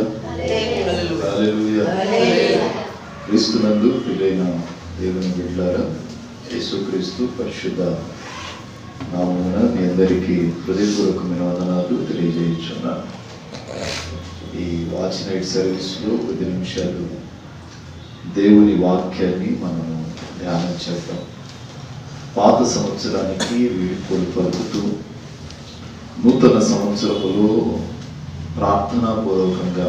హల్లెలూయా హల్లెలూయా. క్రీస్తునందు ప్రియమైన దేవుని బిడ్డలారా, యేసుక్రీస్తు పరిశుద్ధ నామమున మీ అందరికీ హృదయపూర్వకమైన వందనాలు తెలియజేయుచున్నాను. ఈ వాచ్ నైట్ సర్వీస్లో 10 నిమిషాలు దేవుని వాక్యాన్ని మనము ధ్యానం చేద్దాం. పాత సంవత్సరానికి వీడ్కోలు పలుకుతూ నూతన సంవత్సరములో ప్రార్థనాపూర్వకంగా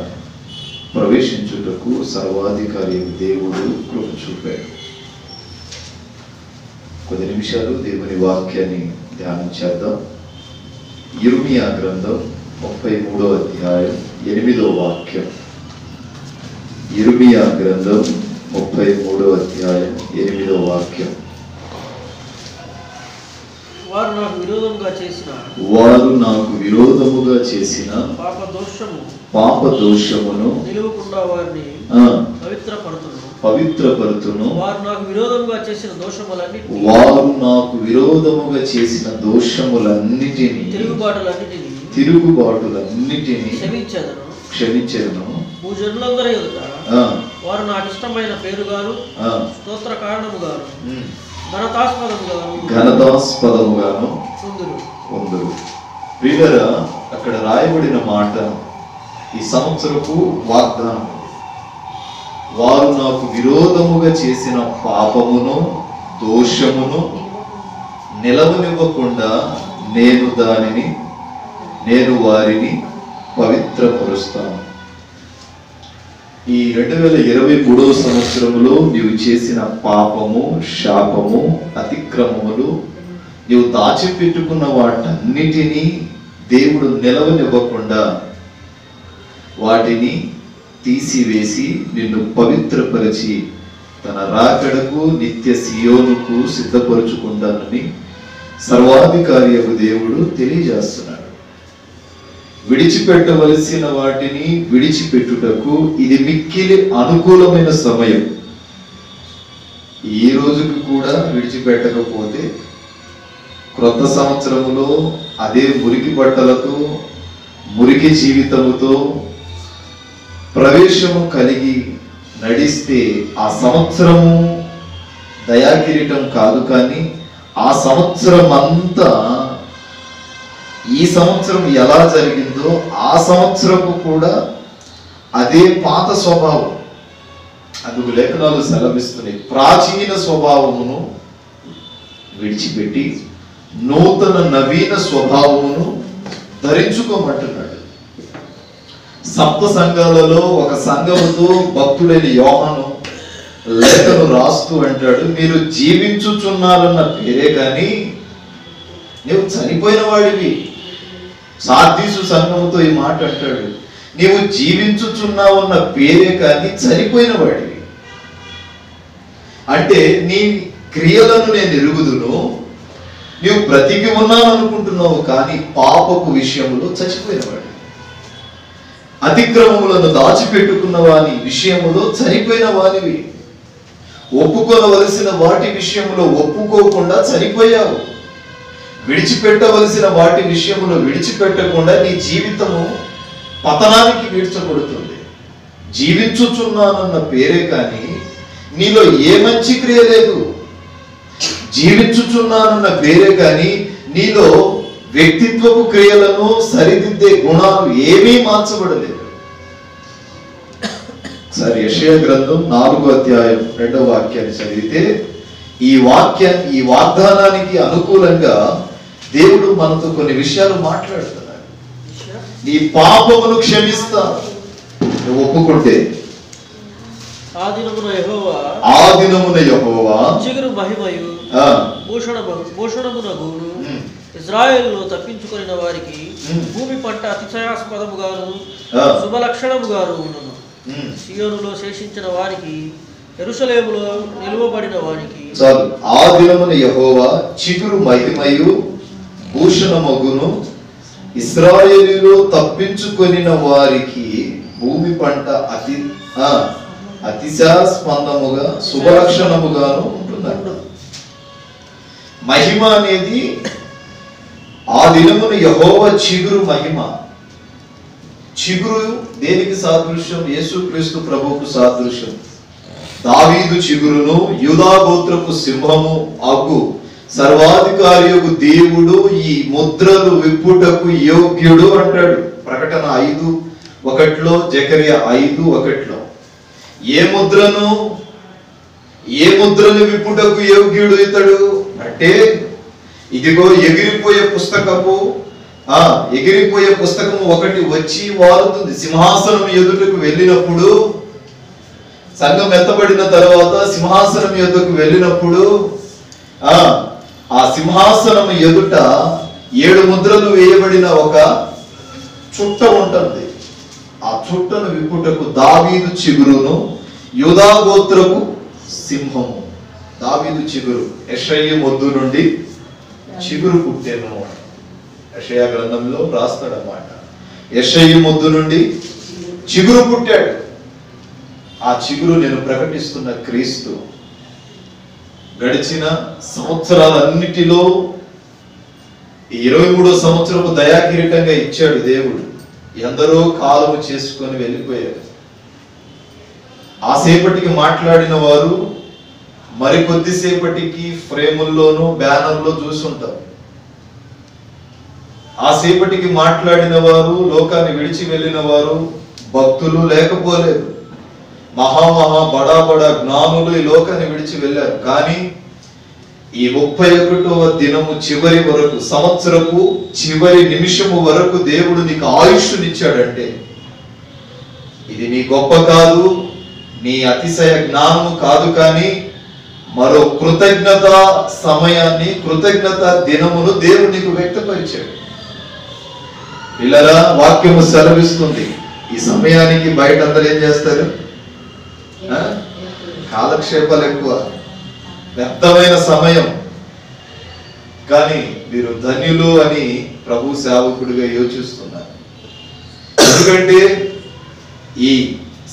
ప్రవేశించుటకు సర్వాధికారి దేవుడు కృప చూపాడు. 10 నిమిషాలు దేవుని వాక్యాన్ని ధ్యానం చేద్దాం. యిర్మీయా గ్రంథం 33వ అధ్యాయం 8వ వాక్యం. యిర్మీయా గ్రంథం 33వ అధ్యాయం 8వ వాక్యం. వారు నాకు విరోధముగా చేసిన పాప దోషమును నిలువకుండా వారిని పవిత్రపరుతును. వారు నాకు విరోధముగా చేసిన దోషములన్నిటిని తిరుగుబాటులన్నిటిని క్షమించెదను. భూజనులందరి ఎదుట వారు నాకు ఇష్టమైన పేరుగాను స్తోత్ర కారణముగాను ఘనతాస్పదముగాను ఉందురు. ప్రియులారా, అక్కడ రాయబడిన మాట ఈ సంవత్సరపు వాగ్దానం. వారు నాకు విరోధముగా చేసిన పాపమును దోషమును నిలవనివ్వకుండా నేను వారిని పవిత్రపరుస్తాను. ఈ 2023వ సంవత్సరంలో నీవు చేసిన పాపము, శాపము, అతిక్రమములు, నీవు దాచిపెట్టుకున్న వాటన్నిటినీ దేవుడు నిలవనివ్వకుండా వాటిని తీసివేసి నిన్ను పవిత్రపరిచి తన రాకడకు నిత్య సియోనుకు సిద్ధపరుచుకుంటానని సర్వాధికారి దేవుడు తెలియజేస్తున్నాడు. విడిచిపెట్టవలసిన వాటిని విడిచిపెట్టుటకు ఇది మిక్కిలి అనుకూలమైన సమయం. ఈ రోజుకి కూడా విడిచిపెట్టకపోతే క్రొత్త సంవత్సరములో అదే మురికి బట్టలతో, మురికి జీవితముతో ప్రవేశము కలిగి నడిస్తే ఆ సంవత్సరము దయాకిరీటం కాదు, కానీ ఆ సంవత్సరం అంతా ఈ సంవత్సరం ఎలా జరిగిందో ఆ సంవత్సరము కూడా అదే పాత స్వభావం. అందుకు లేఖనాలు సెలవిస్తున్నాయి, ప్రాచీన స్వభావమును విడిచిపెట్టి నూతన నవీన స్వభావమును ధరించుకోమంటున్నాడు. సప్త సంఘాలలో ఒక సంఘముతో భక్తుడైన యోహాను లేఖను రాస్తూ అంటాడు, మీరు జీవించుచున్నారన్న పేరే కానీ నీవు చనిపోయిన వాడివి. సార్దీసు సంఘముతో ఈ మాట అంటాడు, నీవు జీవించుచున్నావన్న పేరే కానీ చనిపోయిన వాడివి. అంటే నీ క్రియలను నేను ఎరుగుదును, నీవు బ్రతికి ఉన్నావు అనుకుంటున్నావు, కానీ పాపపు విషయంలో చచ్చిపోయిన వాడివి. అతిక్రమములను దాచిపెట్టుకున్న వాని విషయములో చనిపోయిన వానివి. ఒప్పుకోవలసిన వాటి విషయంలో ఒప్పుకోకుండా చనిపోయావు. విడిచిపెట్టవలసిన వాటి విషయంలో విడిచిపెట్టకుండా నీ జీవితము పతనానికి వీడ్చబడుతుంది. జీవించుచున్నానన్న పేరే కానీ నీలో ఏ మంచి క్రియ లేదు. జీవించుచున్నానన్న పేరే కానీ నీలో వ్యక్తిత్వపు క్రియలను సరిదిద్దే గుణాలు ఏమీ మార్చబడలేదు. సరే, యెషయా గ్రంథం 4వ అధ్యాయం 2వ వాక్యాన్ని చదివితే ఈ వాగ్దానానికి అనుకూలంగా దేవుడు మనతో కొన్ని విషయాలు మాట్లాడుతున్నాడు. నీ పాపమును క్షమిస్తా నువ్వు ఒప్పుకుంటే. ఆ దినమున యెహోవా చిగురు మహిమయు భూషణమునగును ఇజ్రాయెలులో తప్పించుకొనిన వారికి భూమి పంట అతిశయాస్పదముగాను శుభలక్షణముగాను ఉండును. సియోనులో శేషించిన వారికి, యెరూషలేములో నిలువబడిన వారికి. ఆ దినమున యెహోవా చిగురు మహిమయు భూషణమగును, ఇశ్రాయేలులో తప్పించుకొనిన వారికి భూమి పంట అతిశయాస్పదముగా శుభలక్షణముగాను ఉంటుందంట. మహిమ అనేది ఆ దినమున యెహోవా చిగురు మహిమ. చిగురు దేనికి సాదృశ్యం? యేసుక్రీస్తు ప్రభువుకు సాదృశ్యం. దావీదు చిగురును యూదా గోత్రపు సింహము అగు సర్వాధికారియకు దేవుడు ఈ ముద్రలు విప్పుటకు యోగ్యుడు అంటాడు. ప్రకటన 5:1, జకర్యా 5:1. ఏ ముద్రను విప్పుటకు యోగ్యుడు ఇతడు అంటే, ఇదిగో ఎగిరిపోయే పుస్తకము ఒకటి వచ్చి వారుతుంది. సింహాసనం ఎదుటకు వెళ్ళినప్పుడు, సంఘం ఎత్తబడిన తర్వాత సింహాసనం ఎదుటకు వెళ్ళినప్పుడు ఆ సింహాసనం ఎదుట 7 ముద్రలు వేయబడిన ఒక చుట్ట ఉంటుంది. ఆ చుట్టను విప్పుటకు దావీదు చిగురును యూదా గోత్రపు సింహము. దావీదు చిగురు యెషయా మొద్దు నుండి చిగురు పుట్టెను. యెషయా గ్రంథంలో రాస్తాడన్నమాట. యెషయా మొద్దు నుండి చిగురు పుట్టాడు. ఆ చిగురు నేను ప్రకటిస్తున్న క్రీస్తు. గడిచిన సంవత్సరాలన్నిటిలో 23వ సంవత్సరపు దయాకిరీటంగా ఇచ్చాడు దేవుడు. ఎందరో కాలము చేసుకొని వెళ్ళిపోయారు. ఆ సేపటికి మాట్లాడిన వారు మరికొద్దిసేపటికి ఫ్రేముల్లోనూ బ్యానర్లో చూసుంటాం. ఆ సేపటికి మాట్లాడిన వారు, లోకాన్ని విడిచి వెళ్ళిన వారు భక్తులు లేకపోలేదు. బడా జ్ఞానులు ఈ లోకాన్ని విడిచి వెళ్ళారు. కానీ ఈ 31వ దినము చివరి వరకు, సంవత్సరపు చివరి నిమిషము వరకు దేవుడు నీకు ఆయుష్నిచ్చాడంటే ఇది నీ గొప్ప కాదు, నీ అతిశయ జ్ఞానము కాదు, కానీ మరో కృతజ్ఞత సమయాన్ని, కృతజ్ఞత దినమును దేవుడు నీకు వ్యక్తపరిచాడు. పిల్లరా, వాక్యము సెలవిస్తుంది, ఈ సమయానికి బయట అందరూ ఏం చేస్తారు? కాలక్షేపాలు ఎక్కువ, వ్యర్థమైన సమయం. కానీ మీరు ధన్యులు అని ప్రభు సేవకుడిగా యోచిస్తున్నారు. ఎందుకంటే ఈ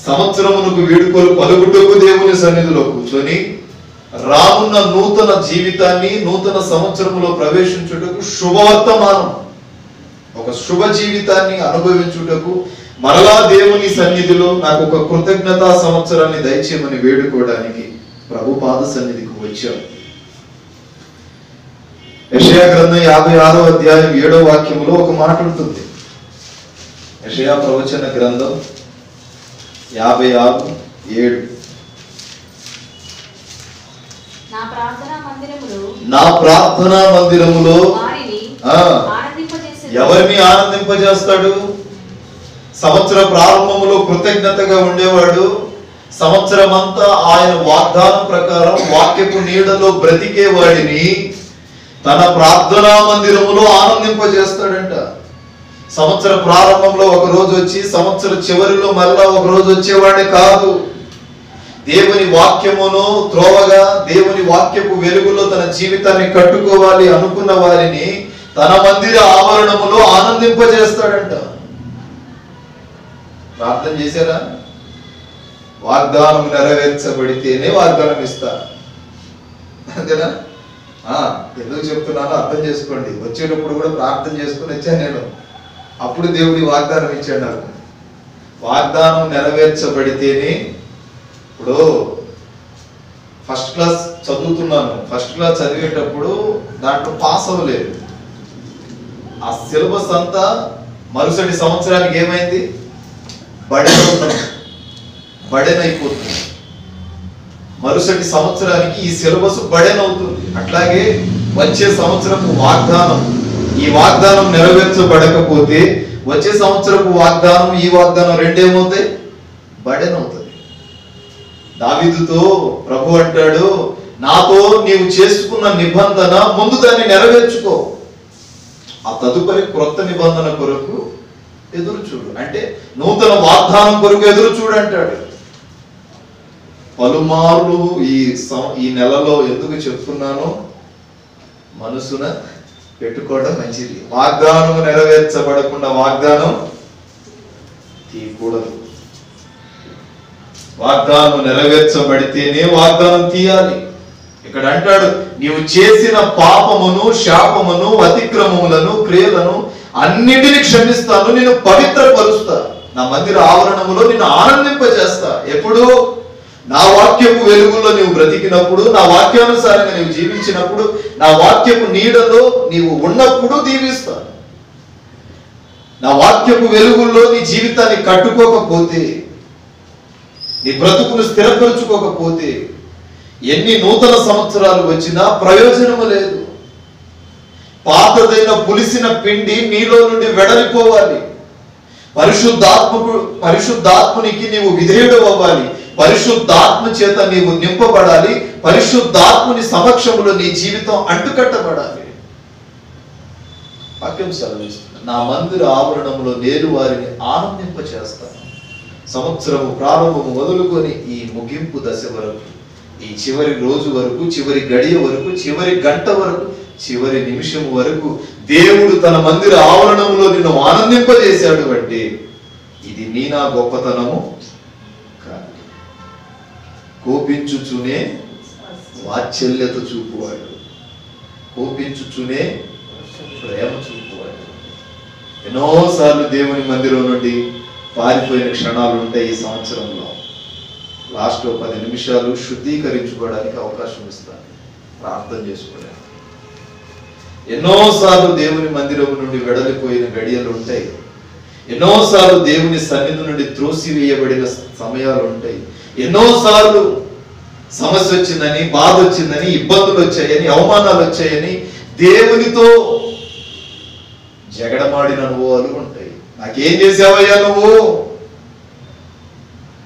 సంవత్సరమునకు వేడుకలు పలుకుటకు దేవుని సన్నిధిలో కూర్చొని రానున్న నూతన జీవితాన్ని, నూతన సంవత్సరంలో ప్రవేశించుటకు శుభవర్తమానం, ఒక శుభ జీవితాన్ని అనుభవించుటకు మరలా దేవుని సన్నిధిలో నాకు ఒక కృతజ్ఞతా సంవత్సరాన్ని దయచేయమని వేడుకోవడానికి ప్రభు పాద సన్నిధికి వచ్చాం. యెషయా గ్రంథం 56వ అధ్యాయం 7వ వాక్యములో ఒక మాట ఉంటుంది. యెషయా ప్రవచన గ్రంథం 56:7. నా ప్రార్థనా మందిరములో ఎవరిని ఆనందింపజేస్తాడు? సంవత్సర ప్రారంభంలో కృతజ్ఞతగా ఉండేవాడు సంవత్సరం అంతా ఆయన వాగ్దానం ప్రకారం వాక్యపు నీడలో బ్రతికే వాడిని తన ప్రార్థనా మందిరములో ఆనందింపజేస్తాడంట. సంవత్సర ప్రారంభంలో ఒక రోజు వచ్చి సంవత్సర చివరిలో మళ్ళా ఒక రోజు వచ్చేవాడే కాదు. దేవుని వాక్యమును త్రోవగా, దేవుని వాక్యపు వెలుగులో తన జీవితాన్ని కట్టుకోవాలి అనుకున్న వారిని తన మందిర ఆవరణములో ఆనందింపజేస్తాడంట. ప్రార్థన చేశారా? వాగ్దానం నెరవేర్చబడితేనే వాగ్దానం ఇస్తా, అంతేనా? ఎందుకు చెప్తున్నానో అర్థం చేసుకోండి. వచ్చేటప్పుడు కూడా ప్రార్థన చేసుకుని వచ్చాను నేను, అప్పుడు దేవుడి వాగ్దానం ఇచ్చాడు నాకు. వాగ్దానం నెరవేర్చబడితేనే. ఇప్పుడు ఫస్ట్ క్లాస్ చదువుతున్నాను, ఫస్ట్ క్లాస్ చదివేటప్పుడు దాంట్లో పాస్ అవ్వలేదు. ఆ సిలబస్ అంతా మరుసటి సంవత్సరానికి ఏమైంది? బడెన్ అయిపోతుంది. మరుసటి సంవత్సరానికి ఈ సిలబస్ బడెన్ అవుతుంది. అట్లాగే వచ్చే సంవత్సరపు వాగ్దానం, ఈ వాగ్దానం నెరవేర్చబడకపోతే వచ్చే సంవత్సరపు వాగ్దానం, ఈ వాగ్దానం రెండేమవుతాయి? బడెన్ అవుతుంది. దావీదుతో ప్రభు అంటాడు, నాతో నీవు చేసుకున్న నిబంధన ముందు దాన్ని నెరవేర్చుకో, ఆ తదుపరి క్రొత్త నిబంధన కొరకు ఎదురు చూడు. అంటే నూతన వాగ్దానం కొరకు ఎదురు చూడు అంటాడు. పలుమార్లు ఈ నెలలో ఎందుకు చెప్తున్నానో మనసున పెట్టుకోవడం మంచిది. వాగ్దానం నెరవేర్చబడకుండా వాగ్దానం తీయకూడదు. వాగ్దానం నెరవేర్చబడితేనే వాగ్దానం తీయాలి. ఇక్కడ అంటాడు, నీవు చేసిన పాపమును, శాపమును, అతిక్రమములను, క్రియలను అన్నిటిని క్షమిస్తాను, నేను పవిత్రపరుస్తా. నా మందిర ఆవరణములో నిన్ను ఆనందింపజేస్తా. ఎప్పుడు? నా వాక్యపు వెలుగులో నీవు బ్రతికినప్పుడు, నా వాక్యానుసారంగా నీవు జీవించినప్పుడు, నా వాక్యపు నీడలో నీవు ఉన్నప్పుడు దీవిస్తాను. నా వాక్యపు వెలుగుల్లో నీ జీవితాన్ని కట్టుకోకపోతే, నీ బ్రతుకును స్థిరపరుచుకోకపోతే ఎన్ని నూతన సంవత్సరాలు వచ్చినా ప్రయోజనము లేదు. పాతదైన పులిసిన పిండి నీలో నుండి వెడలిపోవాలి. పరిశుద్ధాత్మునికి నీవు విధేయుడు అవ్వాలి. పరిశుద్ధాత్మ చేత నీవు నింపబడాలి. పరిశుద్ధాత్ముని సమక్షంలో నీ జీవితం అంటుకట్టబడాలి. వాక్యం సెలవిస్తుంది, నా మందిర ఆవరణంలో నేను వారిని ఆనందింప చేస్తాను. సంవత్సరము ప్రారంభము మొదలుకొని ఈ ముగింపు దశ వరకు, ఈ చివరి రోజు వరకు, చివరి గడియ వరకు, చివరి గంట వరకు, చివరి నిమిషం వరకు దేవుడు తన మందిర ఆవరణంలో నిన్ను ఆనందింపజేశాడు అంటే ఇది నీ నా గొప్పతనము కాదు. కోపించుచునే వాత్సల్యత చూపువాడు, కోపించుచునే ప్రేమ చూపువాడు. ఎన్నోసార్లు దేవుని మందిరం నుండి పారిపోయిన క్షణాలు ఉంటాయి. ఈ సంవత్సరంలో లాస్ట్ 10 నిమిషాలు శుద్ధీకరించుకోవడానికి అవకాశం ఇస్తాను, ప్రార్థన చేసుకోవడానికి. ఎన్నోసార్లు దేవుని మందిరం నుండి వెడలిపోయిన గడియలు ఉంటాయి. ఎన్నోసార్లు దేవుని సన్నిధి నుండి త్రోసివేయబడిన సమయాలు ఉంటాయి. ఎన్నోసార్లు సమస్య వచ్చిందని, బాధ వచ్చిందని, ఇబ్బందులు వచ్చాయని, అవమానాలు వచ్చాయని దేవునితో జగడమాడిన అనుభవాలు ఉంటాయి. నాకేం చేసావయ్యా నువ్వు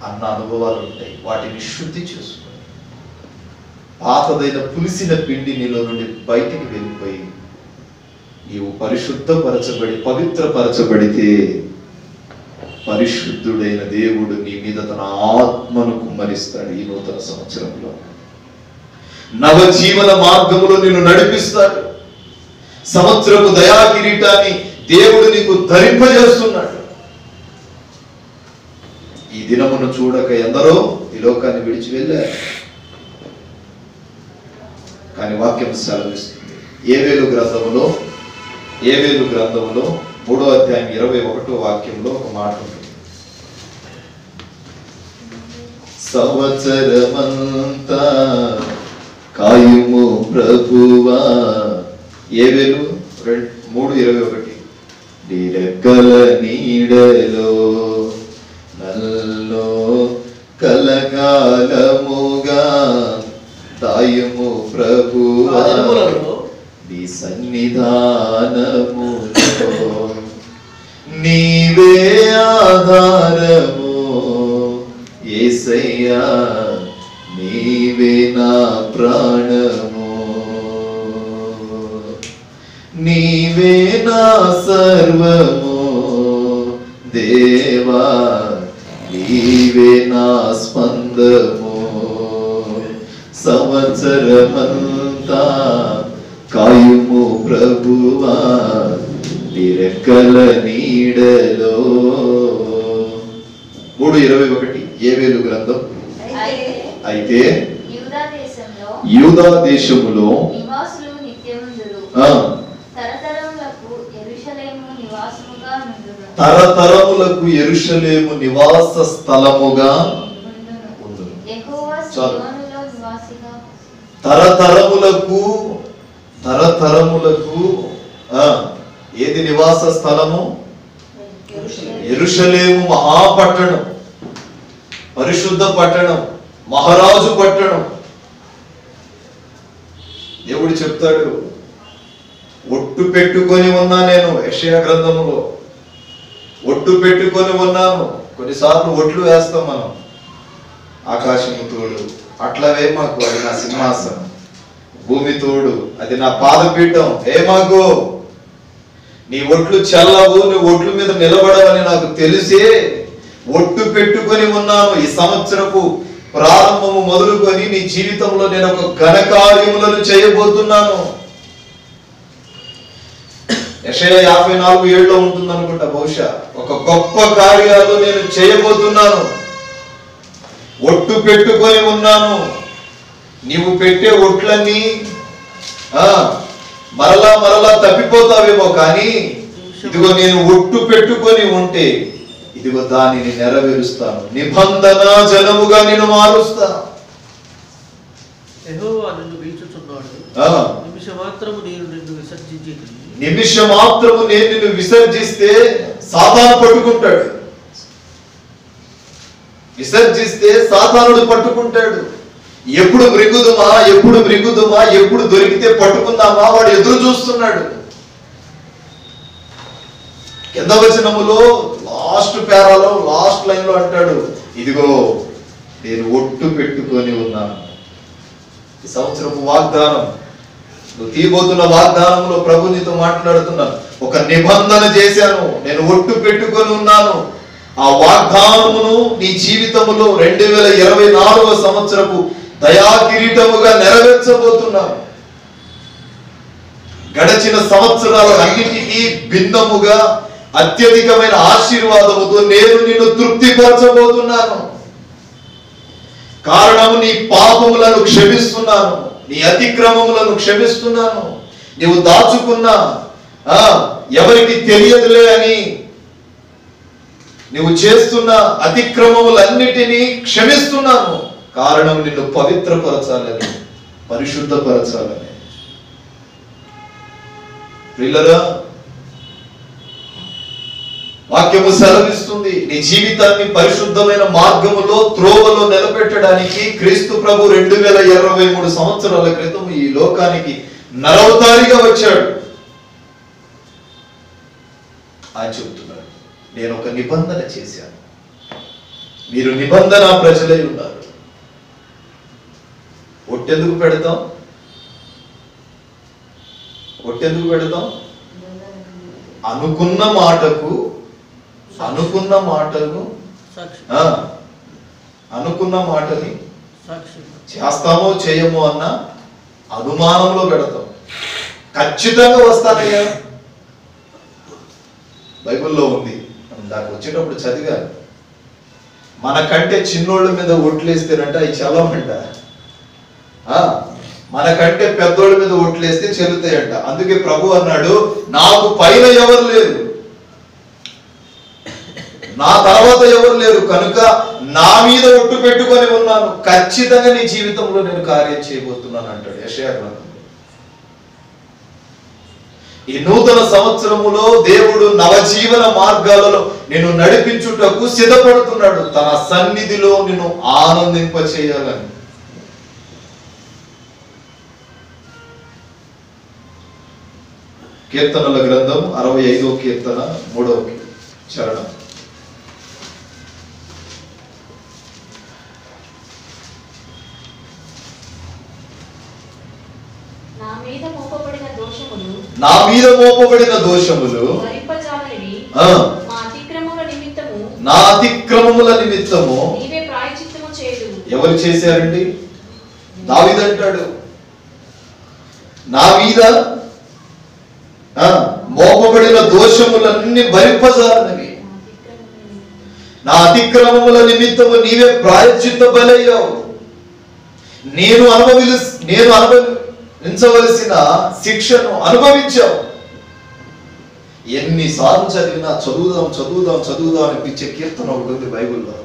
అన్న అనుభవాలు ఉంటాయి. వాటిని శుద్ధి చేసుకో. పాతదైన పులిసిన పిండి నీలో నుండి బయటికి వెళ్ళిపోయి నీవు పరిశుద్ధపరచబడి పవిత్రపరచబడితే పరిశుద్ధుడైన దేవుడు నీ మీద తన ఆత్మను కుమ్మరిస్తాడు. ఈ నూతన సంవత్సరంలో నవజీవన మార్గములో నిన్ను నడిపిస్తాడు. సంవత్సరపు దయా కిరీటాన్ని దేవుడు నీకు ధరింపజేస్తున్నాడు. ఈ దినమును చూడక ఎందరో ఈ లోకాన్ని విడిచి వెళ్ళారు. కానీ వాక్యం సెలవిస్తుంది, ఏవేలు గ్రంథములో 3వ అధ్యాయం 21వ వాక్యంలో ఒక మాట ఉంటుంది. సంవత్సరమంతా కాయుము ప్రభువా. ఏవేలు 3:21 నిరకల నీడలో నల్లో కలకాలముగా తాయుము ప్రభువా. నీ సన్నిధానములో నీవే ఆధారము యేసయ్యా, నీవే నా ప్రాణము, నీవే నా సర్వము దేవా, నీవే నా స్పందము. సంవత్సరమంతా కాయుము ప్రభువా నిరకల నీడలో. 3:21 ఏవేలు గ్రంథం. అయితే యూదా దేశములో తరతరములకు యెరూషలేము నివాస స్థలముగా ఉండును. తరతరములకు ఏది నివాస స్థలము? యెరూషలేము మహాపట్టణం, పరిశుద్ధ పట్టణం, మహారాజు పట్టణం. దేవుడు చెప్తాడు, ఒట్టు పెట్టుకొని ఉన్నా నేను. యెషయా గ్రంథములో ఒట్టు పెట్టుకొని ఉన్నాను. కొన్నిసార్లు ఒట్లు వేస్తాం మనం. ఆకాశము తోడు అట్లవే మాకు, అది నా సింహాసనం. భూమి తోడు, అది నా పాదపీఠం. మాకు నీ ఒట్లు చల్లవు, నీ ఒట్లు మీద నిలబడవని నాకు తెలిసే ఒట్టు పెట్టుకొని ఉన్నాను. ఈ సంవత్సరపు ప్రారంభము మొదలుకొని నీ జీవితంలో నేను ఒక ఘనకార్యములను చేయబోతున్నాను. యెషయా 54:7 ఉంటుంది అనుకుంటా బహుశా. ఒక గొప్ప కార్యాలు నేను చేయబోతున్నాను. ఒట్టు పెట్టుకొని ఉన్నాను. నీవు పెట్టే ఒట్లన్నీ మరలా తప్పిపోతావేమో, కానీ ఇదిగో నేను ఒట్టు పెట్టుకొని ఉంటే ఇది ఇదిగో దానిని నెరవేరుస్తాను, నిబంధన జనముగా నేను మారుస్తాను. యెహోవా నిన్ను పిలుచుచున్నాడు, నిమిషమాత్రము నేను నిన్ను విసర్జిస్తే సాతాను పట్టుకుంటాడు. విసర్జిస్తే సాతానుడు పట్టుకుంటాడు. ఎప్పుడు మృంగుదుమా, ఎప్పుడు దొరికితే పట్టుకుందామా వాడు ఎదురు చూస్తున్నాడు. కింద వచనములో లాస్ట్ పేరాలో లాస్ట్ లైన్ లో అంటాడు, ఇదిగో నేను ఒట్టు పెట్టుకొని ఉన్నాను. ఈ సంవత్సరపు వాగ్దానం, నువ్వు తీయబోతున్న వాగ్దానంలో ప్రభు నీతో మాట్లాడుతున్నాను. ఒక నిబంధన చేశాను, నేను ఒట్టు పెట్టుకొని ఉన్నాను. ఆ వాగ్దానమును నీ జీవితములో 2024వ సంవత్సరపు దయా కిరీటముగా నెరవేర్చబోతున్నాను. గడచిన సంవత్సరాల అన్నిటికీ భిన్నముగా అత్యధికమైన ఆశీర్వాదముతో నేను నిన్ను తృప్తిపరచబోతున్నాను. కారణము నీ పాపములను క్షమిస్తున్నాను, నీ అతిక్రమములను క్షమిస్తున్నాను. నీవు దాచుకున్న ఎవరికి తెలియదులే అని నువ్వు చేస్తున్న అతిక్రమములన్నిటినీ క్షమిస్తున్నాను. కారణం నిన్ను పవిత్రపరచాలని, పరిశుద్ధపరచాలని. ప్రియులారా, వాక్యము సెలవిస్తుంది, నీ జీవితాన్ని పరిశుద్ధమైన మార్గములో త్రోవలో నిలబెట్టడానికి క్రీస్తు ప్రభు 2023 సంవత్సరాల క్రితం ఈ లోకానికి నరవతారిగా వచ్చాడు. ఆయన చెబుతున్నాడు, నేను ఒక నిబంధన చేశాను, మీరు నిబంధన ప్రజలై ఉన్నారు. ఒట్టెందుకు పెడతాం? అనుకున్న మాటకు అనుకున్న మాటని చేస్తామో చేయమో అన్న అనుమానంలో పెడతాం. ఖచ్చితంగా వస్తానయ్యా, బైబిల్లో ఉంది. దానికి వచ్చేటప్పుడు చదివాను, మనకంటే చిన్నోళ్ళ మీద ఒట్లేస్తేనంట అవి చల్లమంట, మనకంటే పెద్దోళ్ళ మీద ఒట్లేస్తే చెల్లుతాయంట. అందుకే ప్రభు అన్నాడు, నాకు పైన ఎవరు లేరు, నా తర్వాత ఎవరు లేరు, కనుక నా మీద ఒట్టు పెట్టుకొని ఉన్నాను, ఖచ్చితంగా నీ జీవితంలో నేను కార్యం చేయబోతున్నాను అంటాడు యెషయా గ్రంథంలో. ఈ నూతన సంవత్సరములో దేవుడు నవజీవన మార్గాలలో నిన్ను నడిపించుటకు సిద్ధపడుతున్నాడు, తన సన్నిధిలో నిన్ను ఆనందింప చేయాలని. కీర్తనల గ్రంథం 65వ కీర్తన 3వ చరణం. నా మీద మోపబడిన దోషములు నా అతిక్రమముల నిమిత్తము ఎవరు చేశారండి? దావీదు అంటాడు, నా మీద మోపబడిన దోషములన్నీ భరింపజాలనివి, నా అతిక్రమముల నిమిత్తము నీవే ప్రాయశ్చిత్త బలయ్యావు. నేను అనుభవించవలసిన శిక్షను అనుభవించావు. ఎన్నిసార్లు చదివినా చదువుదాం అనిపించే కీర్తన ఒకటి ఉంది బైబిల్లో.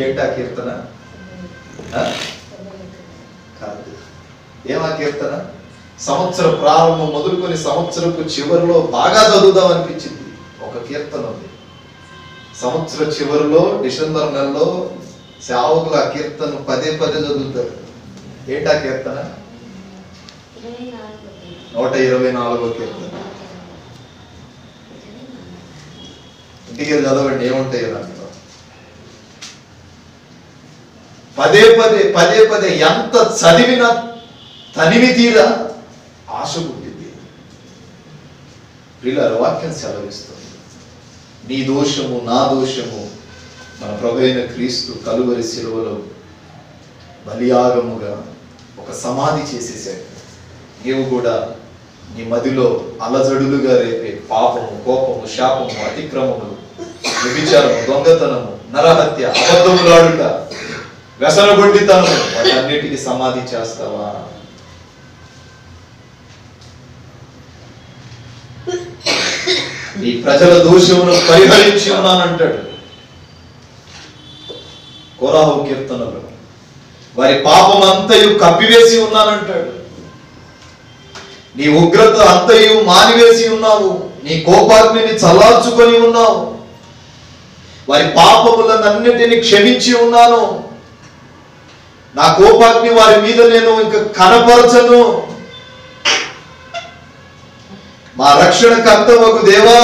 ఏంటా కీర్తన? కాదు, ఏమా కీర్తన? సంవత్సర ప్రారంభం మొదలుకొని సంవత్సరపు చివరిలో బాగా చదువుదాం అనిపించింది ఒక కీర్తన ఉంది. సంవత్సర చివరిలో డిసెంబర్ నెలలో సేవకులు ఆ కీర్తన పదే చదువుతారు. ఏంటా కీర్తన? 124వ కీర్తన. ఇంటికి చదవండి, ఏముంటాయి దాంట్లో. పదే ఎంత చదివినా తనివి తీరా ఆశ పుట్టింది. ప్రియులారా, వాక్యం సెలవిస్తుంది, నీ దోషము నా దోషము మన ప్రభువైన క్రీస్తు కలువరి శిలువలో బలియాగముగా ఒక సమాధి చేసేసాడు. నీవు కూడా నీ మదిలో అలజడులుగా రేపే పాపము, కోపము, శాపము, అతిక్రమములు, వ్యభిచారము, దొంగతనము, నరహత్య, అబద్ధములాడుట, వ్యసనగొడ్డితనము, వాటన్నిటికీ సమాధి చేస్తావా? ఈ ప్రజల దోషమును పరిహరించి ఉన్నానంటాడు. కోరాహు కీర్తనలో వారి పాపం అంతయు కప్పివేసి ఉన్నానంటాడు. నీ ఉగ్రత అంతయు మానివేసి ఉన్నావు, నీ కోపాగ్నిని చల్లార్చుకొని ఉన్నావు, వారి పాపములన్నిటిని క్షమించి ఉన్నాను, నా కోపాగ్ని వారి మీద నేను ఇంకా కనపరచను. మా రక్షణకర్తవగు దేవా,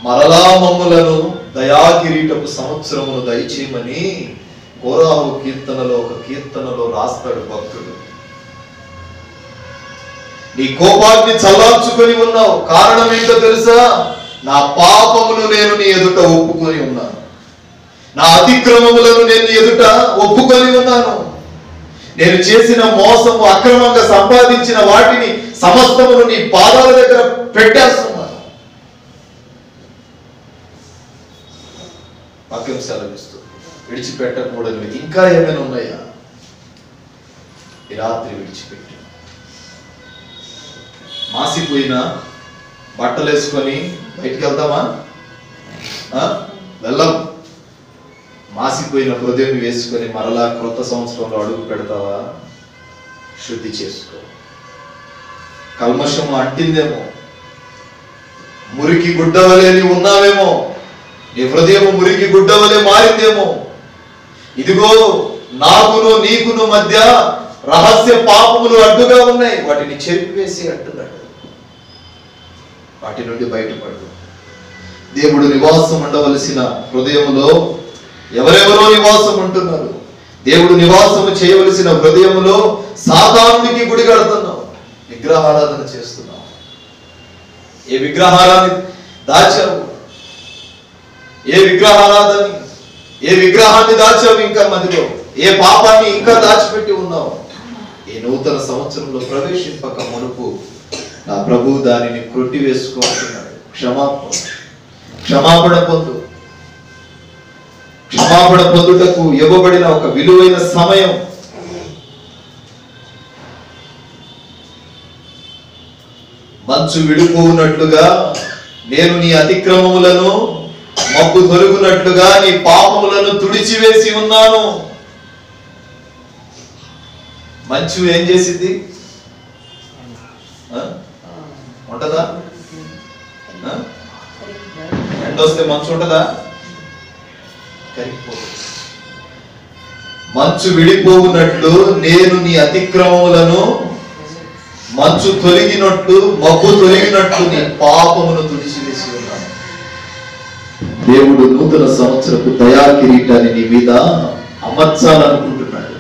మరలా మమ్ములను దయాకిరీటపు సంవత్సరమును దయచేయమని కోరాహు కీర్తనలో ఒక కీర్తనలో రాస్తాడు భక్తుడు. నీ కోపాగ్ని చల్లార్చుకొని ఉన్నావు. కారణం ఏంటో తెలుసా? నా పాపమును నేను నీ ఎదుట ఒప్పుకొని ఉన్నాను, నా అతిక్రమములను నేను నీ ఎదుట ఒప్పుకొని ఉన్నాను. నేను చేసిన మోసము, అక్రమంగా సంపాదించిన వాటిని సమస్తమును నీ పాదాల దగ్గర పెట్టేస్తున్నాను. వాక్యం సెలవిస్తూ విడిచిపెట్టకూడదు ఇంకా ఏమైనా ఉన్నాయా? ఈ రాత్రి విడిచిపెట్టు. మాసిపోయిన బట్టలు వేసుకొని బయటికి వెళ్తామా? వెళ్ళం. మాసిపోయిన హృదయం వేసుకొని మరలా క్రొత్త సంవత్సరంలో అడుగు పెడతావా? శుద్ధి చేసుకో. కల్మషము అంటిందేమో, మురికి గుడ్డవలే నీ ఉన్నావేమో, నీ హృదయం మురికి గుడ్డవలే మారిందేమో. ఇదిగో నాకును నీకును మధ్య రహస్య పాపములు అడ్డుగా ఉన్నాయి, వాటిని చెరిపివేసి అంటున్నాడు. వాటి నుండి బయటపడు. దేవుడు నివాసం ఉండవలసిన హృదయములో ఎవరెవరో నివాసం ఉంటున్నారు. దేవుడు నివాసము చేయవలసిన హృదయములో సాతానునికి గుడి కడుతున్నావు, విగ్రహారాధన చేస్తున్నావు. ఏ విగ్రహారాన్ని దాచావు? ఏ విగ్రహాన్ని దాచావు? ఇంకా మదిలో ఏ పాపాన్ని ఇంకా దాచిపెట్టి ఉన్నావు? ఈ నూతన సంవత్సరంలో ప్రవేశింపక మునుపు నా ప్రభు దానిని కొట్టివేసుకో అంటున్నాడు. క్షమాపణ పొందు. క్షమాపణ పొందుటకు ఇవ్వబడిన ఒక విలువైన సమయం. మంచు విడిపోవునట్లుగా నేను నీ అతిక్రమములను, మబ్బు తొలగునట్లుగా నీ పాపములను తుడిచివేసి ఉన్నాను. మంచు ఏం చేసింది? ఉంటదా? ఎండొస్తే మంచు ఉంటదా? మంచు విడిపోవునట్లు నేను నీ అతిక్రమములను, మంచు తొలగినట్లు, మబ్బు తొలగినట్లు నీ పాపమును తుడిచివేసి ఉన్నాను. దేవుడు నూతన సంవత్సరపు దయా కిరీటాన్ని నీ మీద అమర్చాలనుకుంటున్నాడు.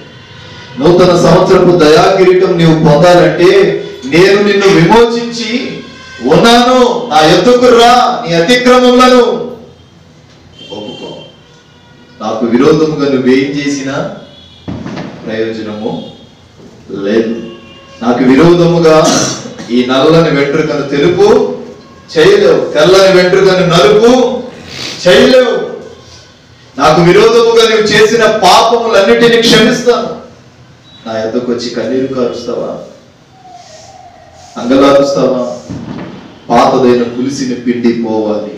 నూతన సంవత్సరపు దయా కిరీటం నీవు పొందాలంటే నేను నిన్ను విమోచించి ఉన్నాను, నా ఎద్దుకు రా, నీ అతిక్రమములను ఒప్పుకో. నాకు విరోధముగా నువ్వేం చేసినా ప్రయోజనము లేదు. నాకు విరోధముగా ఈ నల్లని వెంట్రుకను తెలుపు చేయలేవు, తెల్లని వెంట్రుకను నలుపు చేయలేవు. నాకు విరోధముగా నువ్వు చేసిన పాపములన్నిటినీ క్షమిస్తాను. నా ఎద్దకు వచ్చి కన్నీరు కారుస్తావా? అంగలారుస్తావా? పాతదైన పులిసిని పిండి పోవాలి.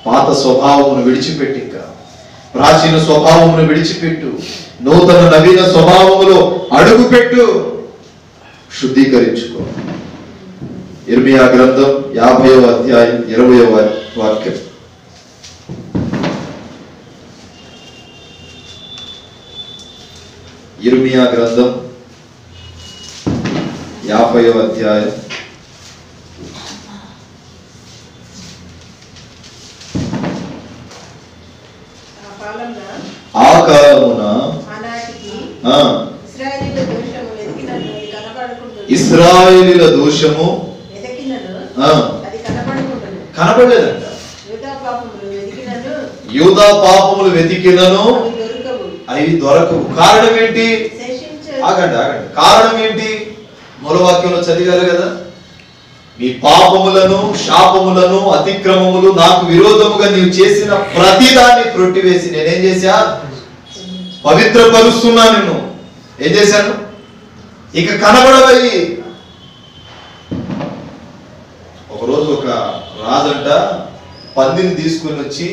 పాత స్వభావమును విడిచిపెట్టి, ఇంకా ప్రాచీన స్వభావమును విడిచిపెట్టు, నూతన నవీన స్వభావములో అడుగుపెట్టు, శుద్ధీకరించుకో. ఇర్మియా గ్రంథం 50వ అధ్యాయం 20వ వాక్యం. ఇర్మియా గ్రంథం 50వ అధ్యాయం ఆ కాలమున ఇశ్రాయేలీయుల దోషము కనబడలేదంట. యూదా పాపములు వెతికినను అవి దొరకవు. కారణం ఏంటి? ఆగండి. కారణం ఏంటి? మూల వాక్యంలో చదివారు కదా, మీ పాపములను, శాపములను, అతిక్రమములు, నాకు విరోధముగా నీవు చేసిన ప్రతిదాన్ని త్రొట్టివేసి నేనేం చేశా? పవిత్రపరుస్తున్నా. నిన్ను ఏం చేశాను? ఇక కనబడవయి. ఒకరోజు ఒక రాజంట పందిని తీసుకుని వచ్చి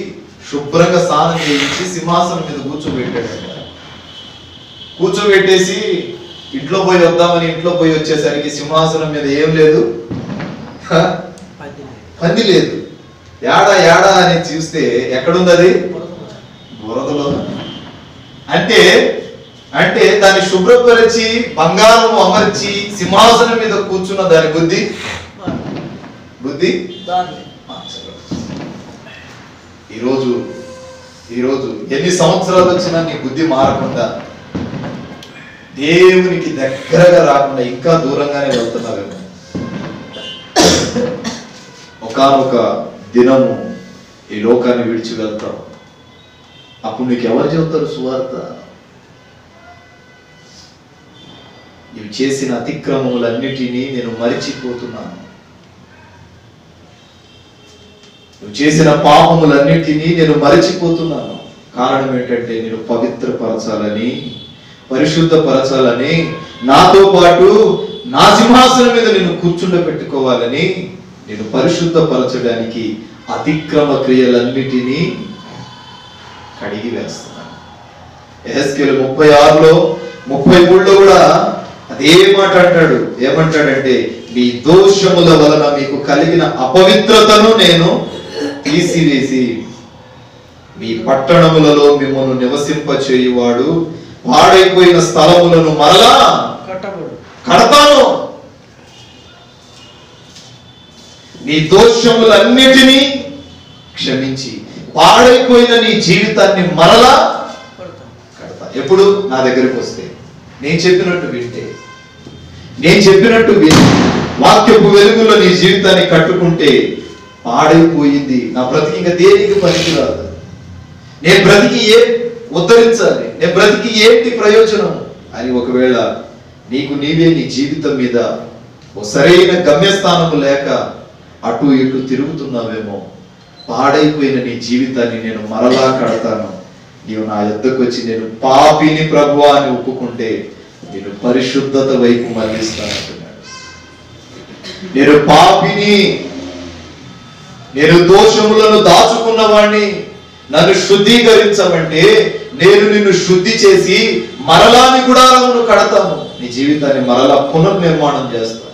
శుభ్రంగా స్నానం చేయించి సింహాసనం మీద కూర్చోబెట్టాడంట. కూర్చోబెట్టేసి ఇంట్లో పోయి వద్దామని ఇంట్లో పోయి వచ్చేసరికి సింహాసనం మీద ఏం లేదు, పంది లేదు. ఏడా ఏడా అని చూస్తే ఎక్కడుంది అది? బురదలో. అంటే అంటే దాన్ని శుభ్రపరిచి బంగారం అమర్చి సింహాసనం మీద కూర్చున్న దాని బుద్ధి ఈరోజు ఎన్ని సంవత్సరాలు వచ్చినా నీ బుద్ధి మారకుండా దేవునికి దగ్గరగా రాకుండా ఇంకా దూరంగానే వెళ్తున్నావేమో. ఒకానొక దినము ఈ లోకాన్ని విడిచి వెళ్తావు. అప్పుడు నీకు ఎవరు చెబుతారు సువార్త? నీవు చేసిన అతిక్రమములన్నిటినీ నేను మరిచిపోతున్నాను, నువ్వు చేసిన పాపములన్నిటినీ నేను మరిచిపోతున్నాను. కారణం ఏంటంటే నేను పవిత్రపరచాలని, పరిశుద్ధపరచాలని, నాతో పాటు నా సింహాసనం మీద నేను కూర్చుండబెట్టుకోవాలని, నేను పరిశుద్ధపరచడానికి అతిక్రమ క్రియలన్నిటినీ కడిగి వేస్తున్నాను. యెహెజ్కేలు 36లో 33లో కూడా అదే మాట అంటాడు. ఏమంటాడంటే మీ దోషముల వలన మీకు కలిగిన అపవిత్రతను నేను తీసివేసి మీ పట్టణములలో మిమ్మల్ని నివసింపచేయువాడు పాడైపోయిన స్థలములను మరలా కడతాను. నీ దోషములన్నిటినీ క్షమించి పాడైపోయిన నీ జీవితాన్ని మరలా కడతా. ఎప్పుడు? నా దగ్గరికి వస్తే, నేను చెప్పినట్టు వింటే, నేను చెప్పినట్టు విని వాక్యపు వెలుగులో నీ జీవితాన్ని కట్టుకుంటే పాడైపోయింది నా బ్రతికి ఇంకా దేనికి పనికిరాదు. నేను బ్రతికి ఏ ఉద్ధరించాలి, నేను బ్రతికి ఏంటి ప్రయోజనం అని ఒకవేళ నీకు నీవే నీ జీవితం మీద ఓ సరైన గమ్యస్థానము లేక అటు ఇటు తిరుగుతున్నావేమో, పాడైపోయిన నీ జీవితాన్ని నేను మరలా కడతాను. నీవు నా యొద్దకు వచ్చి నేను పాపిని ప్రభువా అని ఒప్పుకుంటే నేను పరిశుద్ధత వైపు మళ్ళిస్తానంటున్నాడు. నేను పాపిని, నేను దోషములను దాచుకున్న వాడిని, నన్ను శుద్ధీకరించమంటే నేను నిన్ను శుద్ధి చేసి మరలా నీ గుడారమును కడతాను, నీ జీవితాన్ని మరలా పునర్నిర్మాణం చేస్తాను.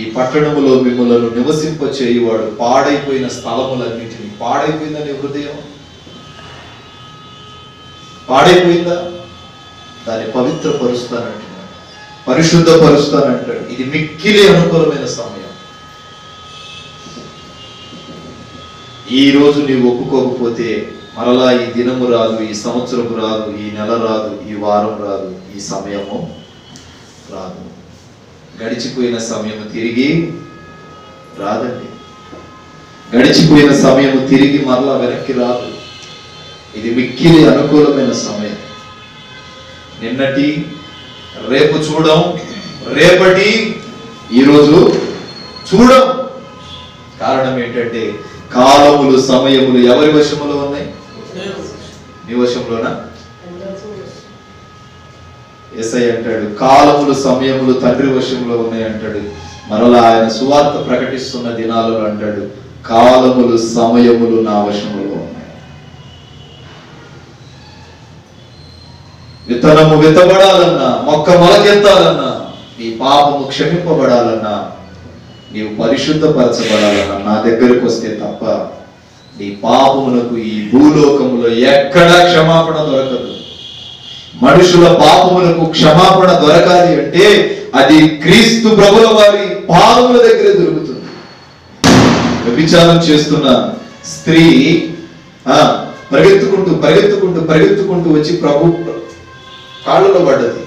ఈ పట్టణములో మిమ్మలను నివసింపచేయువాడు పాడైపోయిన స్థలములన్నింటినీ, పాడైపోయిందా నీ హృదయం? పాడైపోయిందా? దాన్ని పవిత్రపరుస్తానంటున్నాడు, పరిశుద్ధపరుస్తానంటాడు. ఇది మిక్కిలి అనుకూలమైన సమయం. ఈ రోజు నీవు ఒప్పుకోకపోతే మరలా ఈ దినము రాదు, ఈ సంవత్సరము రాదు, ఈ నెల రాదు, ఈ వారం రాదు, ఈ సమయము రాదు. గడిచిపోయిన సమయము తిరిగి రాదండి. గడిచిపోయిన సమయము తిరిగి మరలా వెనక్కి రాదు. ఇది మిక్కిలి అనుకూలమైన సమయం. నిన్నటి రేపు చూడం, రేపటి ఈరోజు చూడం. కారణం ఏంటంటే కాలములు సమయములు ఎవరి వశములో ఉన్నాయి? నీ వశంలోనా? యేసయ్య అంటాడు కాలములు సమయములు తండ్రి వశంలో ఉన్నాయి అంటాడు. మరలా ఆయన సువార్త ప్రకటిస్తున్న దినాలలో అంటాడు కాలములు సమయములు నా వశములో ఉన్నాయి. విత్తనము విత్తబడాలన్నా, మొక్క మొలకెత్తాలన్నా, నీ పాపము క్షమింపబడాలన్నా, నీవు పరిశుద్ధపరచబడాలన్నా నా దగ్గరకు వస్తే తప్ప నీ పాపమునకు ఈ భూలోకములో ఎక్కడా క్షమాపణ దొరకదు. మనుషుల పాపములకు క్షమాపణ దొరకాలి అంటే అది క్రీస్తు ప్రభుల వారి పాదముల దగ్గరే దొరుకుతుంది. వ్యభిచారం చేస్తున్న స్త్రీ పరిగెత్తుకుంటూ పరిగెత్తుకుంటూ పరిగెత్తుకుంటూ వచ్చి ప్రభు కాళ్ళలో పడ్డది.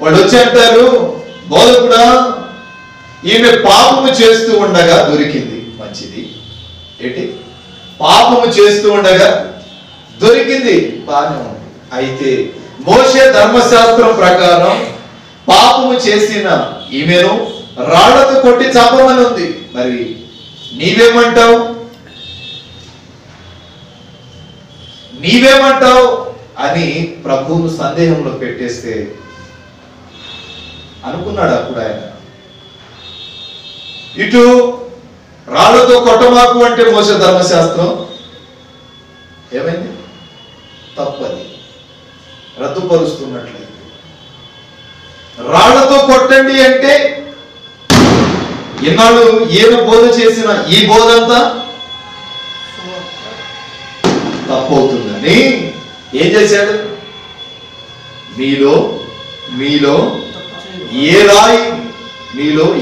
వాళ్ళు వచ్చి అంటారు బోధకుడా ఈమె పాపము చేస్తూ ఉండగా దొరికింది. మంచిది, ఏంటి పాపము చేస్తూ ఉండగా దొరికింది, బాగానే ఉంది. అయితే మోషే ధర్మశాస్త్రం ప్రకారం పాపము చేసిన ఈమెను రాళ్లతో కొట్టి చంపమని ఉంది. మరి నీవేమంటావు? నీవేమంటావు అని ప్రభువును సందేహంలో పెట్టేస్తే అనుకున్నాడు అప్పుడు ఆయన ఇటు రాళ్లతో కొట్టమాకు అంటే మోసే ధర్మశాస్త్రం ఏమైంది? తప్పది, రద్దుపరుస్తున్నట్లయితే. రాళ్లతో కొట్టండి అంటే ఇన్నాళ్ళు ఈయన బోధ చేసిన ఈ బోధ అంతా తప్పవుతుందని ఏం చేశాడు? మీలో మీలో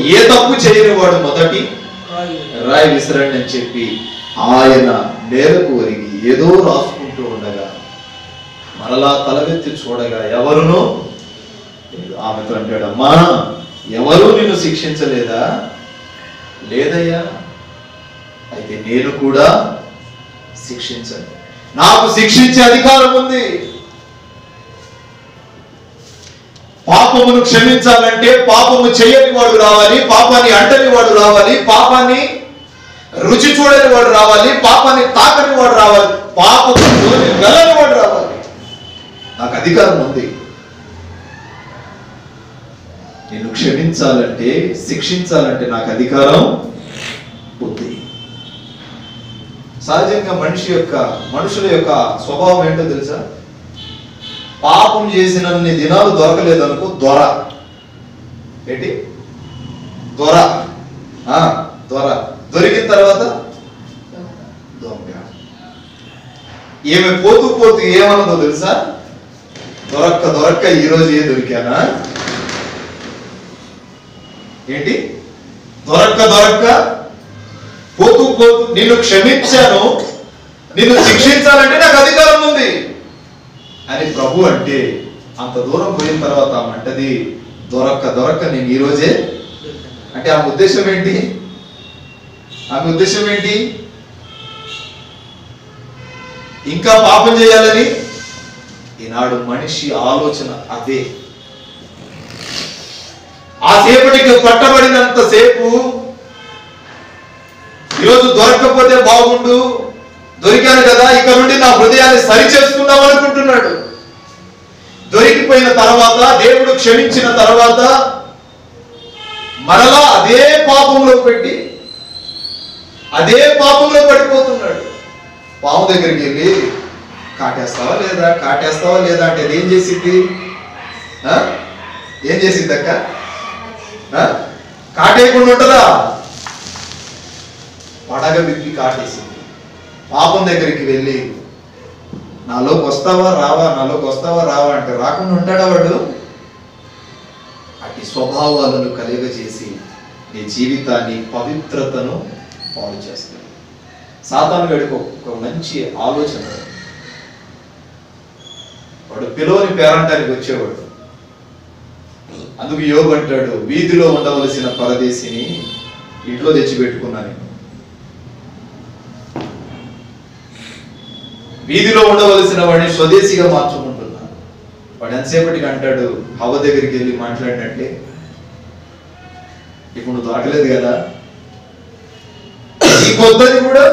ఏ తప్పు చేయని వాడు మొదటి రాయి విసరండి అని చెప్పి ఆయన నేలకు ఒరిగి ఏదో రాసుకుంటూ ఉండగా మరలా తలవెత్తి చూడగా ఎవరునో ఆమెతో అంటాడు, అమ్మా ఎవరు నిన్ను శిక్షించలేదా? లేదయ్యా. అయితే నేను కూడా శిక్షించను, నాకు శిక్షించే అధికారం ఉంది. పాపమును క్షమించాలంటే పాపము చేయని వాడు రావాలి, పాపాన్ని అంటని వాడు రావాలి, పాపాన్ని రుచి చూడని వాడు రావాలి, పాపాన్ని తాకని వాడు రావాలి, పాపము వెళ్ళని వాడు రావాలి. నాకు అధికారం ఉంది. నేను క్షమించాలంటే శిక్షించాలంటే నాకు అధికారం ఉంది. సహజంగా మనుషుల యొక్క స్వభావం ఏంటో తెలుసా? పాపం చేసినన్ని దినాలు దొరకలేదనుకో దొర. ఏంటి? దొర. దొరికిన తర్వాత దొంగ. ఏమి పోతూ ఏమన్నదో తెలుసా? దొరక్క ఈరోజు దొరికానా? ఏంటి? దొరక్క పోతూ నిన్ను క్షమించాను, నిన్ను శిక్షించాలంటే నాకు అధికారం ఉంది అని ప్రభు అంటే, అంత దూరం పోయిన తర్వాత అంటది దొరక్క నేను ఈరోజే అంటే ఆమె ఉద్దేశం ఏంటి? ఇంకా పాపం చేయాలని. ఈనాడు మనిషి ఆలోచన అదే. ఆ సేపటికి పట్టబడినంత సేపు ఈరోజు దొరకకపోతే బాగుండు, దొరికాను కదా ఇక నుండి నా హృదయాన్ని సరి చేసుకుందాం అనుకుంటున్నాడు. దొరికిపోయిన తర్వాత, దేవుడు క్షమించిన తర్వాత మరలా అదే పాపంలో పడిపోతున్నాడు. పాము దగ్గరికి వెళ్ళి కాటేస్తావా లేదా అంటే అది ఏం చేసిద్ది అక్క? కాటేయకుండా ఉంటుందా? పడగ విప్పి కాటేసింది. పాపం దగ్గరికి వెళ్ళి నాలోకి వస్తావా రావా అంటే రాకుండా ఉంటాడా వాడు? అట్టి స్వభావాలను కలిగజేసి నీ జీవితాన్ని పవిత్రతను పాడు చేస్తాడు. సాతాను గడికి ఒక మంచి ఆలోచన. వాడు పిలోని పేరంటానికి వచ్చేవాడు. అందుకు యోబు అంటాడు, వీధిలో ఉండవలసిన పరదేశిని ఇంట్లో తెచ్చిపెట్టుకున్నాను. వీధిలో ఉండవలసిన వాడిని స్వదేశీగా మార్చుకుంటున్నాను. వాడు ఎంతసేపటికి అంటాడు, హవ్వ దగ్గరికి వెళ్ళి మాట్లాడినట్టే, ఇప్పుడు నువ్వు తాకలేదు కదా, ఈ కొద్దది కూడా,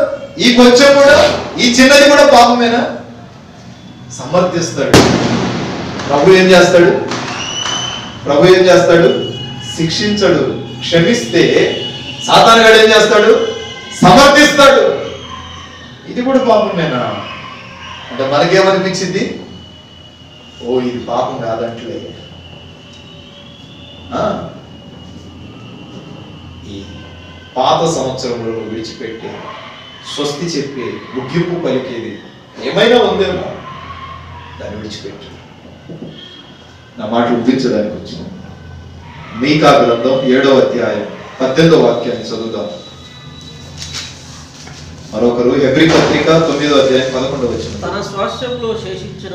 ఈ కొంచెం కూడా, ఈ చిన్నది కూడా పాపమేనా? సమర్థిస్తాడు. ప్రభు ఏం చేస్తాడు? శిక్షించడు. క్షమిస్తే సాతానుగాడు ఏం చేస్తాడు? సమర్థిస్తాడు. ఇది కూడా పాపమేనా అంటే మనకేమనిపించింది? ఇది పాపం కాదంటలే. ఈ పాత సంవత్సరంలో విడిచిపెట్టి స్వస్తి చెప్పి ముగింపు పలికేది ఏమైనా ఉందేమో, దాన్ని విడిచిపెట్టు. నా మాట ఉద్దించడానికి వచ్చిన మీకా గ్రంథం 7వ అధ్యాయం 18వ వాక్యాన్ని చదువుదాం. మరొకరు హెబ్రీ పత్రిక 9వ అధ్యాయం 11వ వచనం. తన స్వాస్థ్యములో శేషించిన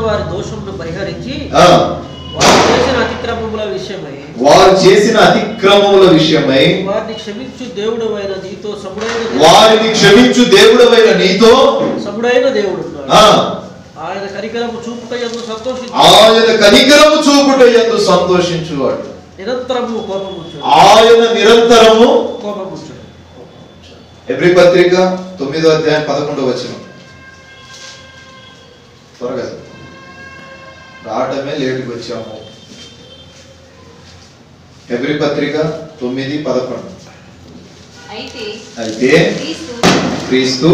వారి దోషమును పరిహరించి వారు చేసిన అతిక్రమముల విషయమై వారిని క్షమించు దేవుడవైన నీతో సముడైన దేవుడు ఆయన కనికరము చూపుటయందు సంతోషించువాడు. నిరంతరము కోపముంచుడు. హెబ్రీ పత్రిక 9వ అధ్యాయం 11వ వచనం. త్వరగా రావటమే లేటుకి వచ్చాము. హెబ్రీ పత్రిక 9:11. అయితే క్రీస్తు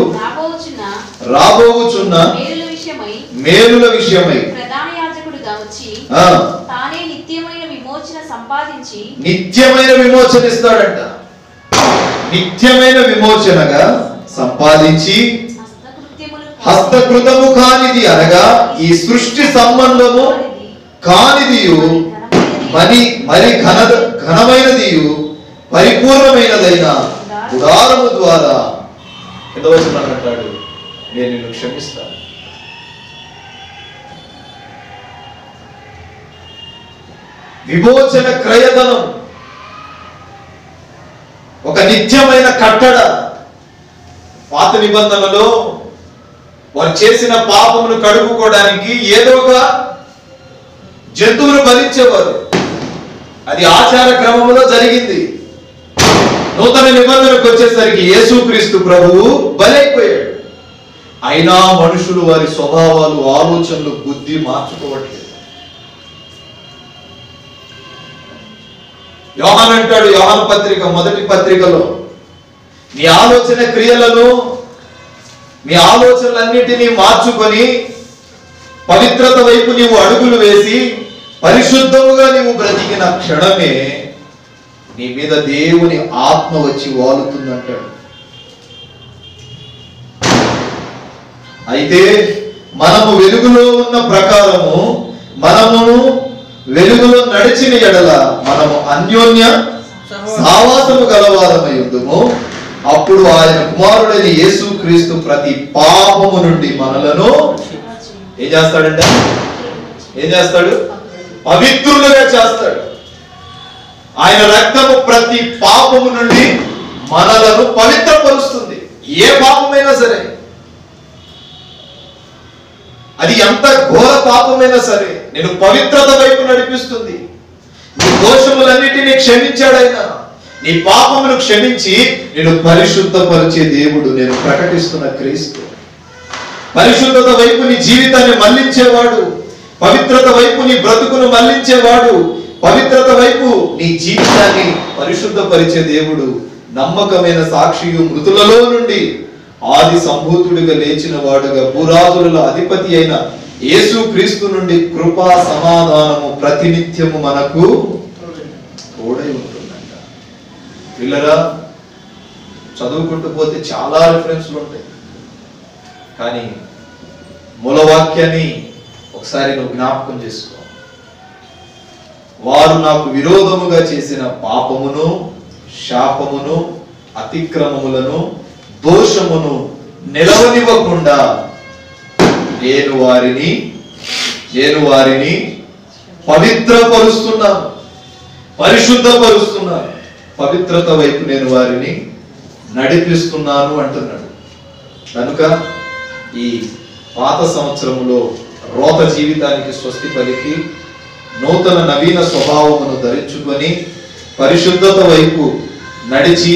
రాబోచున్న మేలుల విషయమై ప్రధాన యాజకుడుగా వచ్చి తానే నిత్యమైన విమోచన సంపాదించి నిత్యమైన విమోచన ఇస్తాడంట. నిత్యమైన విమోచనగా సంపాదించి హస్తకృతము కానిది అనగా ఈ సృష్టి సంబంధము కానిదియు మరి ఘనమైనదియు పరిపూర్ణమైనదైన గుడారము ద్వారా అంటాడు, నేను నిన్ను క్షమిస్తాను. విమోచన క్రయధనం, ఒక నిత్యమైన కట్టడ. పాత నిబంధనలో వారు చేసిన పాపమును కడుపుకోవడానికి ఏదో ఒక జంతువును బలించేవారు. అది ఆచార క్రమంలో జరిగింది. నూతన నిబంధనకు వచ్చేసరికి యేసుక్రీస్తు ప్రభువు బలైపోయాడు. అయినా మనుషులు వారి స్వభావాలు, ఆలోచనలు, బుద్ధి మార్చుకోవట్లేదు. యోహాను అంటాడు, యోహాను పత్రిక 1వ పత్రికలో, మీ ఆలోచన క్రియలను, మీ ఆలోచనలన్నిటినీ మార్చుకొని పవిత్రత వైపు నీవు అడుగులు వేసి పరిశుద్ధముగా నీవు బ్రతికిన క్షణమే నీ మీద దేవుని ఆత్మ వచ్చి వాలుతుందంటాడు. అయితే మనము వెలుగులో ఉన్న ప్రకారము మనము వెలుగులో నడిచిన ఎడల మనము అన్యోన్య సావాసము గలవారమై ఉందుము. అప్పుడు ఆయన కుమారుడైన యేసుక్రీస్తు ప్రతి పాపము నుండి మనలను ఏం చేస్తాడంటే పవిత్రులుగా చేస్తాడు. ఆయన రక్తము ప్రతి పాపము నుండి మనలను పవిత్రపరుస్తుంది. ఏ పాపమైనా సరే, అది ఎంత ఘోర పాపమైనా సరే, నేను పవిత్రత వైపు నడిపిస్తుంది. నీ దోషములన్నిటినీ క్షమించాడైనా, నీ పాపమును క్షమించి నేను పరిశుద్ధపరిచే దేవుడు, నేను ప్రకటిస్తున్న క్రీస్తు. పరిశుద్ధత వైపు నీ జీవితాన్ని మళ్లించేవాడు, పవిత్రత వైపు నీ బ్రతుకును మళ్లించేవాడు, పవిత్రత వైపు నీ జీవితాన్ని పరిశుద్ధపరిచే దేవుడు, నమ్మకమైన సాక్షియు, మృతులలో నుండి ఆది సంభూతుడిగా లేచిన వాడుగా భూరాజుల అధిపతి అయిన యేసుక్రీస్తు నుండి కృపా సమాధానము ప్రతినిత్యము మనకు తోడై ఉంటుందంట. పిల్లరా, చదువుకుంటూ పోతే చాలా రిఫరెన్స్లు ఉంటాయి. కానీ మూలవాక్యాన్ని ఒకసారి నువ్వు జ్ఞాపకం చేసుకో. వారు నాకు విరోధముగా చేసిన పాపమును, శాపమును, అతిక్రమములను, దోషమును నిలవనివ్వకుండా నేను వారిని పవిత్రపరుస్తున్నాను, పరిశుద్ధపరుస్తున్నాను, పవిత్రత వైపు నేను వారిని నడిపిస్తున్నాను అంటున్నాడు. కనుక ఈ పాత సంవత్సరములో రోత జీవితానికి స్వస్తి పలికి నూతన నవీన స్వభావమును ధరించుకొని పరిశుద్ధత వైపు నడిచి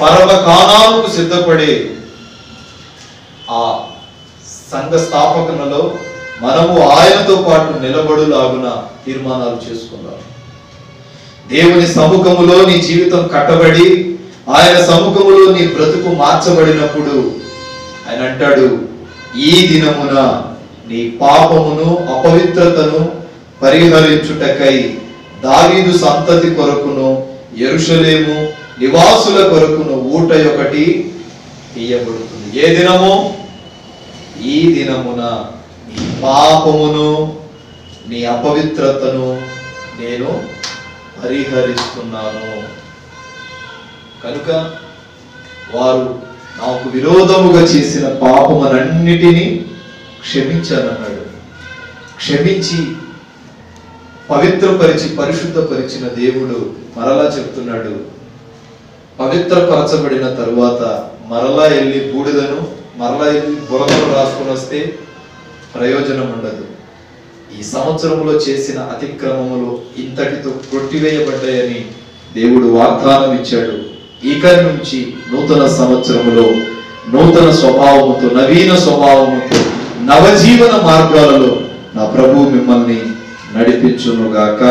పరమకాలాలకు సిద్ధపడే ఆ సంఘ స్థాపకనలో మనము ఆయనతో పాటు నిలబడులాగున తీర్మానాలు చేసుకుందాం. దేవుని సముఖములో నీ జీవితం కట్టబడి ఆయన సముఖములో నీ బ్రతుకు మార్చబడినప్పుడు ఆయన అంటాడు, ఈ దినమున నీ పాపమును, అపవిత్రతను పరిహరించుటకై దావీదు సంతతి కొరకును యెరూషలేము నివాసుల కొరకును ఊట ఒకటి తీయబడుతుంది. ఏ దినము? ఈ దినమున నీ పాపమును, నీ అపవిత్రతను నేను పరిహరిస్తున్నాను. కనుక వారు నాకు విరోధముగా చేసిన పాపములన్నిటినీ క్షమించానన్నాడు. క్షమించి పవిత్రపరిచి పరిశుద్ధపరిచిన దేవుడు మరలా చెప్తున్నాడు, పవిత్రపరచబడిన తరువాత మరలా వెళ్ళి బూడిదను, మరలా వెళ్ళి బురదను రాసుకొని వస్తే ప్రయోజనం ఉండదు. ఈ సంవత్సరంలో చేసిన అతిక్రమములు ఇంతటితో కొట్టివేయబడ్డాయని దేవుడు వాగ్దానం ఇచ్చాడు. ఇక నుంచి నూతన సంవత్సరములో నూతన స్వభావముతో, నవీన స్వభావముతో, నవజీవన మార్గాలలో నా ప్రభు మిమ్మల్ని నడిపించునుగాక.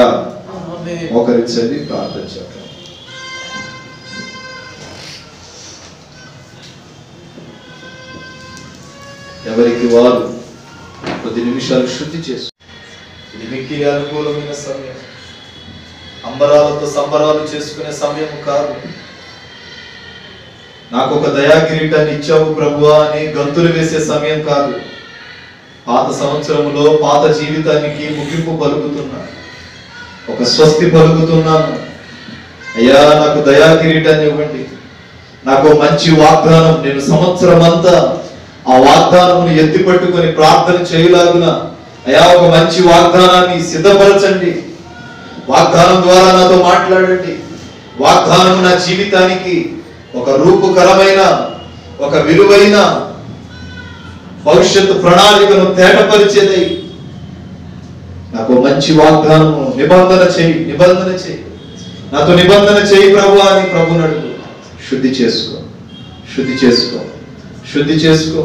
మోకరించండి, ప్రార్థన చేద్దాం. ఎవరికి వారు కొద్ది నిమిషాలు శుద్ధి చేసు. ఇది మిక్కిలి అనుకూలమైన సమయం, అంబరాలతో సంబరాలు చేసుకునే సమయం కాదు. నాకు ఒక దయా కిరీటాన్ని ఇచ్చావు ప్రభువా అని గంతులు వేసే సమయం కాదు. పాత సంవత్సరంలో పాత జీవితానికి ముగింపు పలుకుతున్నా, ఒక స్వస్తి పలుకుతున్నాను. అయ్యా, నాకు దయా కిరీటాన్ని ఇవ్వండి, నాకు మంచి వాగ్దానం, నేను సంవత్సరం అంతా ఆ వాగ్దానమును ఎత్తి పట్టుకొని ప్రార్థన చేయలాగున అయ్యా ఒక మంచి వాగ్దానాన్ని సిద్ధపరచండి. వాగ్దానం ద్వారా నాతో మాట్లాడండి. వాగ్దానం నా జీవితానికి ఒక రూపకరమైన, ఒక విలువైన భవిష్యత్తు ప్రణాళికను తేటపరిచేదై నాకు మంచి వాగ్దానము నిబంధన చేయి, నాతో నిబంధన చేయి ప్రభు అని ప్రభుని అడుగు. శుద్ధి చేసుకో, శుద్ధి చేసుకో, శుద్ధి చేసుకో.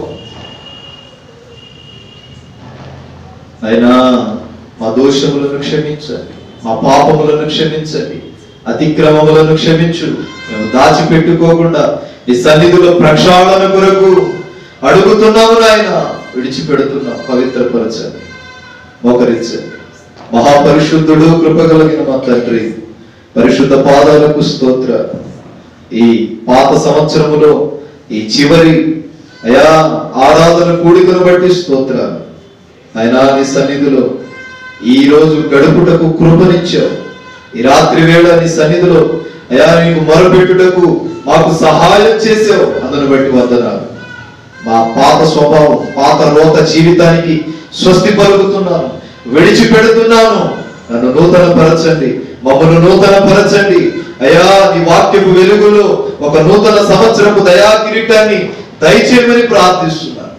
అయినా మా దోషములను క్షమించండి, మా పాపములను క్షమించండి, అతిక్రమములను క్షమించు. మేము దాచిపెట్టుకోకుండా ఈ సన్నిధిలో ప్రక్షాళన కొరకు అడుగుతున్నాము నాయన, విడిచిపెడుతున్నాం. పవిత్రపరచండి, మోకరించండి. మహాపరిశుద్ధుడు, కృపగలిగిన మా తండ్రి, పరిశుద్ధ పాదాలకు స్తోత్ర. ఈ పాత సంవత్సరములో ఈ చివరి అయా ఆరాధన కూడికను బట్టి స్తోత్రాలు. అయినా నీ సన్నిధిలో ఈ రోజు గడుపుటకు కృపనిచ్చావు. ఈ రాత్రి వేళ నీ సన్నిధిలో అయా నీకు మొరపెట్టుటకు మాకు సహాయం చేసావు. అందును బట్టి వందనాలు. మా పాత స్వభావం, పాత రోత జీవితానికి స్వస్తి పలుకుతున్నాను, విడిచిపెడుతున్నాను. నన్ను నూతన పరచండి, మమ్మల్ని నూతన పరచండి. అయ్యా, నీ వాక్యపు వెలుగులో ఒక నూతన సంవత్సరపు దయా కిరీటాన్ని దయచేయమని ప్రార్థిస్తున్నాను.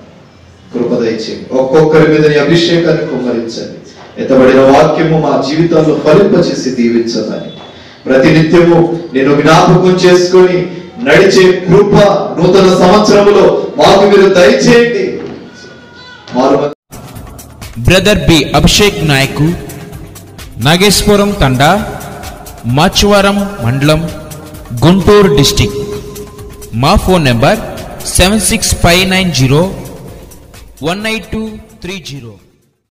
కృప దయచేయండి. ఒక్కొక్కరి మీద నీ అభిషేకాన్ని కుమ్మరించండి. ఎత్తబడిన వాక్యము మా జీవితాల్లో ఫలింపచేసి దీవించమని, ప్రతినిత్యము నేను జ్ఞాపకం చేసుకొని నడిచే కృప నూతన సంవత్సరములో మాకు మీరు దయచేయండి. బ్రదర్ బి అభిషేక్ నాయక్, నాగేశ్వరం తండా, మాచువరం మండలం, గుంటూరు డిస్టిక్. మా ఫోన్ నెంబర్ 7659018230.